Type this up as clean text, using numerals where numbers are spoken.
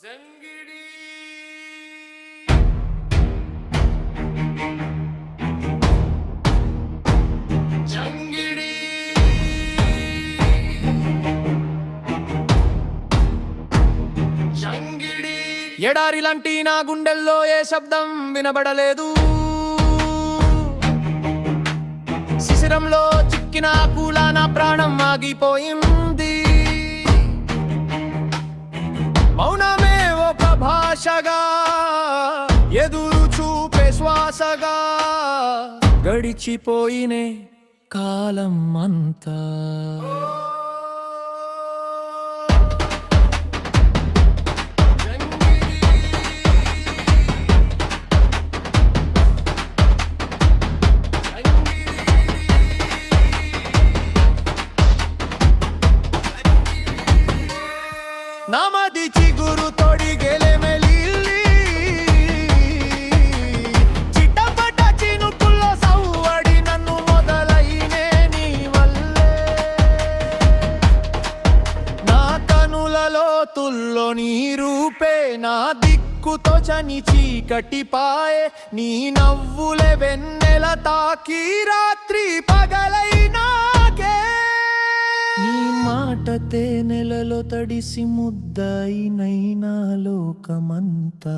జంగిడి జంగిడి జంగిడి ఎడారి లాంటి నా గుండెల్లో ఏ శబ్దం వినబడలేదు. శిశిరంలో చిక్కిన కూల నా ప్రాణం ఆగిపోయింది. మౌనమే ఒక భాషగా, ఎదురు చూపే శ్వాసగా గడిచిపోయినే కాలం అంతా. ನಮದಿ ಚಿಗುರು ತೊಡಿಗೆಲೆ ಮೆಲಿಲ್ಲಿ ಚಿಟಪಟ ಚಿನುಕುల్లో సవ్వడి నన్ను మొదలైనే నీ వల్లే. నా కనులలో తుల్లో నీ రూపే నా దిక్కుతో చని చీకటిపాయే. నీ నవ్వులే వెన్నెల తాకి రాత్రి పగలైనాకే. నీ మాట తేనెలలో తడిసి ముద్దయినైనా లోకమంతా.